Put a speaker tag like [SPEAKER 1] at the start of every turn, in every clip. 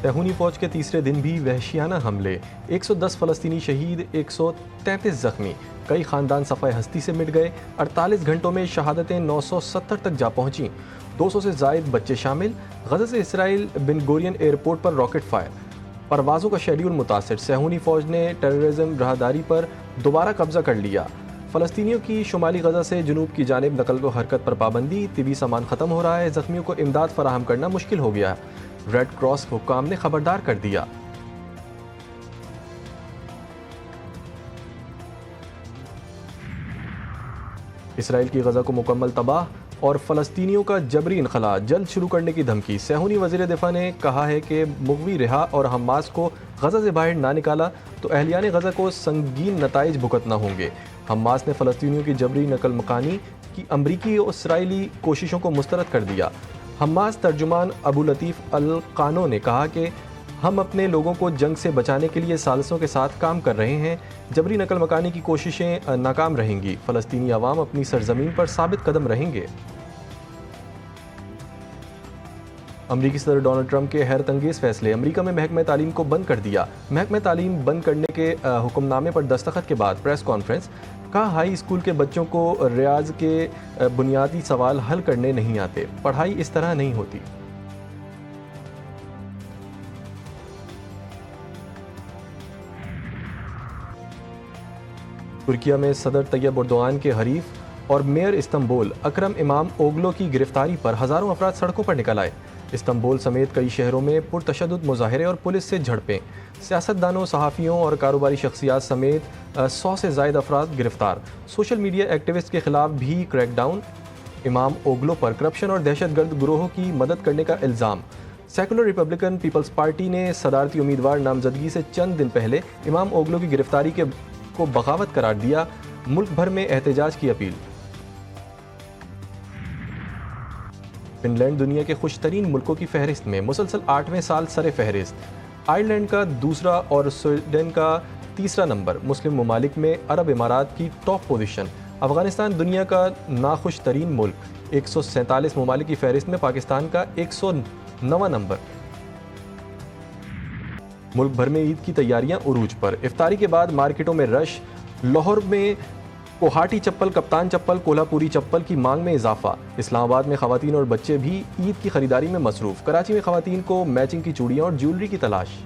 [SPEAKER 1] صہیونی فوج کے تیسرے دن بھی وحشیانہ حملے، 110 فلسطینی شہید، 133 زخمی، کئی خاندان صفحہ ہستی سے مٹ گئے، 48 گھنٹوں میں شہادتیں 970 تک جا پہنچیں، 200 سے زائد بچے شامل، غزہ سے اسرائیل بن گورین ایئرپورٹ پر راکٹ فائر، پروازوں کا شیڈیول متاثر، صہیونی فوج نے ٹیررزم راہداری پر دوبارہ قبضہ کر لیا، فلسطینیوں کی شمالی غزہ سے جنوب کی جانب نقل و حرکت پر پابندی، طبی سامان ختم ہو رہا ہے، زخمیوں کو امداد فراہم کرنا مشکل ہو گیا، ریڈ کراس حکام نے خبردار کر دیا۔ اسرائیل کی غزہ کو مکمل تباہ اور فلسطینیوں کا جبری انخلاء جلد شروع کرنے کی دھمکی، صہیونی وزیر دفاع نے کہا ہے کہ مغوی رہا اور حماس کو غزہ سے باہر نہ نکالا تو اہلیان غزہ کو سنگین نتائج بھگتنا ہوں گے۔ حماس نے فلسطینیوں کی جبری نقل مکانی کی امریکی اور اسرائیلی کوششوں کو مسترد کر دیا۔ حماس ترجمان ابو لطیف القانو نے کہا کہ ہم اپنے لوگوں کو جنگ سے بچانے کے لیے ثالثوں کے ساتھ کام کر رہے ہیں، جبری نقل مکانی کی کوششیں ناکام رہیں گی، فلسطینی عوام اپنی سرزمین پر ثابت قدم رہیں گے۔ امریکی صدر ڈونلڈ ٹرمپ کے حیرت انگیز فیصلے، امریکہ میں محکمہ تعلیم کو بند کر دیا، محکمہ تعلیم بند کرنے کے حکم نامے پر دستخط کے بعد پریس کانفرنس، کہا ہائی اسکول کے بچوں کو ریاض کے بنیادی سوال حل کرنے نہیں آتے، پڑھائی اس طرح نہیں ہوتی۔ ترکیہ میں صدر طیب اردوان کے حریف اور میئر استنبول اکرم امام اوگلو کی گرفتاری پر ہزاروں افراد سڑکوں پر نکل آئے، استنبول سمیت کئی شہروں میں پرتشدد مظاہرے اور پولیس سے جھڑپیں، سیاستدانوں، صحافیوں اور کاروباری شخصیات سمیت 100 سے زائد افراد گرفتار، سوشل میڈیا ایکٹیوسٹ کے خلاف بھی کریک ڈاؤن، امام اوگلو پر کرپشن اور دہشت گرد گروہوں کی مدد کرنے کا الزام، سیکولر ریپبلکن پیپلز پارٹی نے صدارتی امیدوار نامزدگی سے چند دن پہلے امام اوگلو کی گرفتاری کو بغاوت قرار دیا، ملک بھر میں احتجاج کی اپیل۔ فن لینڈ دنیا کے خوش ترین ملکوں کی فہرست میں مسلسل 8ویں سال سر فہرست، آئرلینڈ کا دوسرا اور سویڈن کا تیسرا نمبر، مسلم ممالک میں عرب امارات کی ٹاپ پوزیشن، افغانستان دنیا کا ناخوش ترین ملک، 147 ممالک کی فہرست میں پاکستان کا 109واں نمبر۔ ملک بھر میں عید کی تیاریاں عروج پر، افطاری کے بعد مارکیٹوں میں رش، لاہور میں کوہاٹی چپل، کپتان چپل، کولہاپوری چپل کی مانگ میں اضافہ، اسلام آباد میں خواتین اور بچے بھی عید کی خریداری میں مصروف، کراچی میں خواتین کو میچنگ کی چوڑیاں اور جیولری کی تلاش۔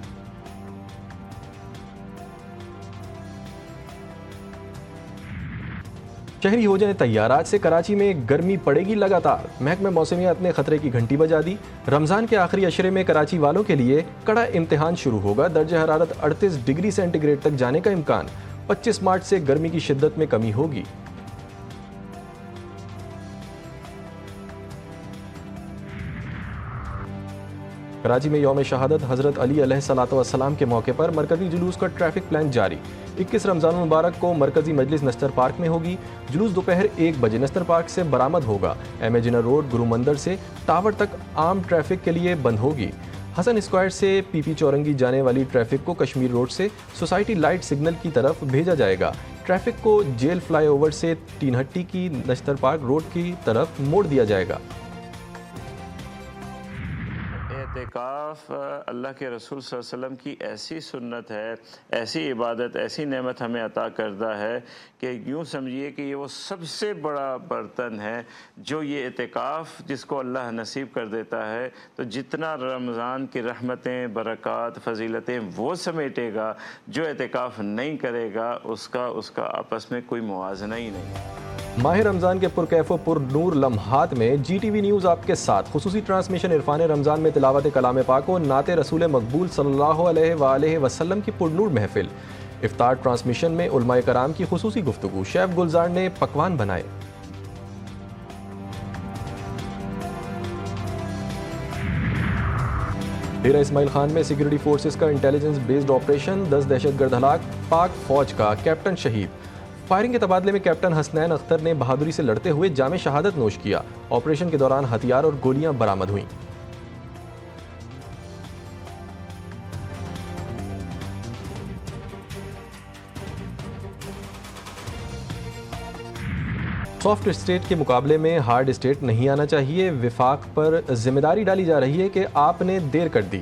[SPEAKER 1] شہری ہو جائیں تیار، آج سے کراچی میں گرمی پڑے گی لگاتار، محکمہ موسمیات نے خطرے کی گھنٹی بجا دی، رمضان کے آخری عشرے میں کراچی والوں کے لیے کڑا امتحان شروع ہوگا، درجہ حرارت 38 ڈگری سینٹی گریڈ تک جانے کا امکان، 25 مارچ سے گرمی کی شدت میں کمی ہوگی۔ کراچی میں یوم شہادت حضرت علی علیہ الصلوۃ والسلام کے موقع پر مرکزی جلوس کا ٹریفک پلان جاری، 21 رمضان المبارک کو مرکزی مجلس نستر پارک میں ہوگی، جلوس دوپہر 1 بجے نستر پارک سے برآمد ہوگا، ایم اے جنرل روڈ، گرو مندر سے ٹاور تک عام ٹریفک کے لیے بند ہوگی، حسن اسکوائر سے پی پی چورنگی جانے والی ٹریفک کو کشمیر روڈ سے سوسائٹی لائٹ سگنل کی طرف بھیجا جائے گا، ٹریفک کو جیل فلائی اوور سے تین ہٹی کی نشتر پارک روڈ کی طرف موڑ دیا جائے گا۔
[SPEAKER 2] اعتکاف اللہ کے رسول صلی اللہ علیہ وسلم کی ایسی سنت ہے، ایسی عبادت، ایسی نعمت ہمیں عطا کردہ ہے کہ یوں سمجھیے کہ یہ وہ سب سے بڑا برتن ہے جو یہ اعتکاف جس کو اللہ نصیب کر دیتا ہے، تو جتنا رمضان کی رحمتیں، برکات، فضیلتیں وہ سمیٹے گا، جو اعتکاف نہیں کرے گا اس کا آپس میں کوئی موازنہ ہی نہیں۔
[SPEAKER 1] ماہ رمضان کے پرکیف و پر نور لمحات میں جی ٹی وی نیوز آپ کے ساتھ، خصوصی ٹرانسمیشن عرفان رمضان میں تلاوت کلام پاک و نعت رسول مقبول صلی اللہ علیہ وآلہ وسلم کی پر نور محفل، افطار ٹرانسمیشن میں علماء کرام کی خصوصی گفتگو، شیف گلزار نے پکوان بنائے۔ ڈیرہ اسماعیل خان میں سیکورٹی فورسز کا انٹیلیجنس بیسڈ آپریشن، 10 دہشت گرد ہلاک، پاک فوج کا کیپٹن شہید، فائرنگ کے تبادلے میں کیپٹن حسنین اختر نے بہادری سے لڑتے ہوئے جام شہادت نوش کیا، آپریشن کے دوران ہتھیار اور گولیاں برآمد ہوئیں۔ سافٹ اسٹیٹ کے مقابلے میں ہارڈ اسٹیٹ نہیں آنا چاہیے، وفاق پر ذمہ داری ڈالی جا رہی ہے کہ آپ نے دیر کر دی،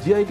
[SPEAKER 1] GIT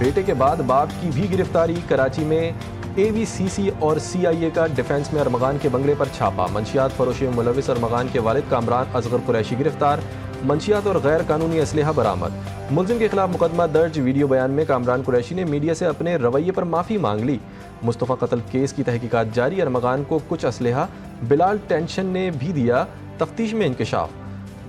[SPEAKER 1] بیٹے کے بعد باپ کی بھی گرفتاری، کراچی میں AVCC اور CIA کا ڈیفنس میں ارمغان کے بنگلے پر چھاپا، منشیات فروشی میں ملوث ارمغان کے والد کامران اصغر قریشی گرفتار، منشیات اور غیر قانونی اسلحہ برآمد، ملزم کے خلاف مقدمہ درج، ویڈیو بیان میں کامران قریشی نے میڈیا سے اپنے رویے پر معافی مانگ لی، مصطفیٰ قتل کیس کی تحقیقات جاری، ارمغان کو کچھ اسلحہ، بلال ٹینشن نے بھی دیا تفتیش میں انکشاف،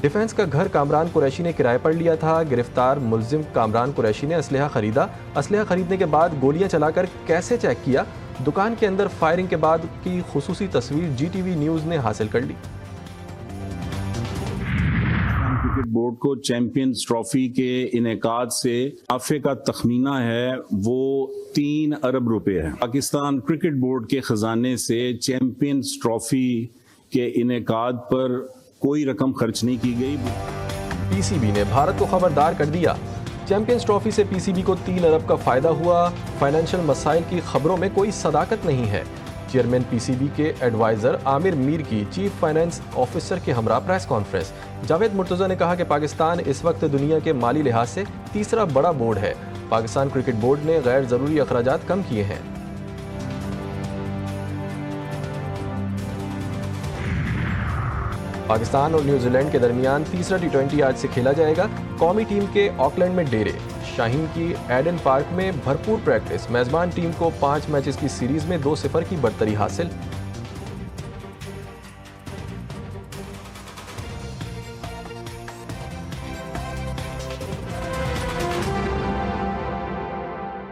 [SPEAKER 1] ڈیفنس کا گھر کامران قریشی نے کرائے پر لیا تھا، گرفتار ملزم کامران قریشی نے اسلحہ خریدا، اسلحہ خریدنے کے بعد گولیاں چلا کر کیسے چیک کیا، دکان کے اندر فائرنگ کے بعد کی خصوصی تصویر GTV نیوز نے حاصل کر لی۔
[SPEAKER 3] کرکٹ بورڈ کو چیمپئنز ٹرافی کے انعقاد سے منافع کا تخمینہ ہے وہ 3 ارب روپے ہے۔ پاکستان کرکٹ بورڈ کے خزانے سے چیمپئنز ٹرافی کے انعقاد پر کوئی رقم خرچ نہیں کی گئی۔
[SPEAKER 1] PCB نے بھارت کو خبردار کر دیا، چیمپئنز ٹرافی سے PCB کو 3 ارب کا فائدہ ہوا، فائنینشل مسائل کی خبروں میں کوئی صداقت نہیں ہے۔ چیئرمین PCB کے ایڈوائزر عامر میر کی چیف فائنانس آفیسر کے ہمراہ پریس کانفرنس، جاوید مرتضیٰ نے کہا کہ پاکستان اس وقت دنیا کے مالی لحاظ سے تیسرا بڑا بورڈ ہے، پاکستان کرکٹ بورڈ نے غیر ضروری اخراجات کم کیے ہیں۔ پاکستان اور نیوزی لینڈ کے درمیان تیسرا T20 آج سے کھیلا جائے گا، قومی ٹیم کے آکلینڈ میں ڈیرے، شاہین کی ایڈن پارک میں بھرپور پریکٹس، میزبان ٹیم کو 5 میچز کی سیریز میں 2-0 کی برتری حاصل۔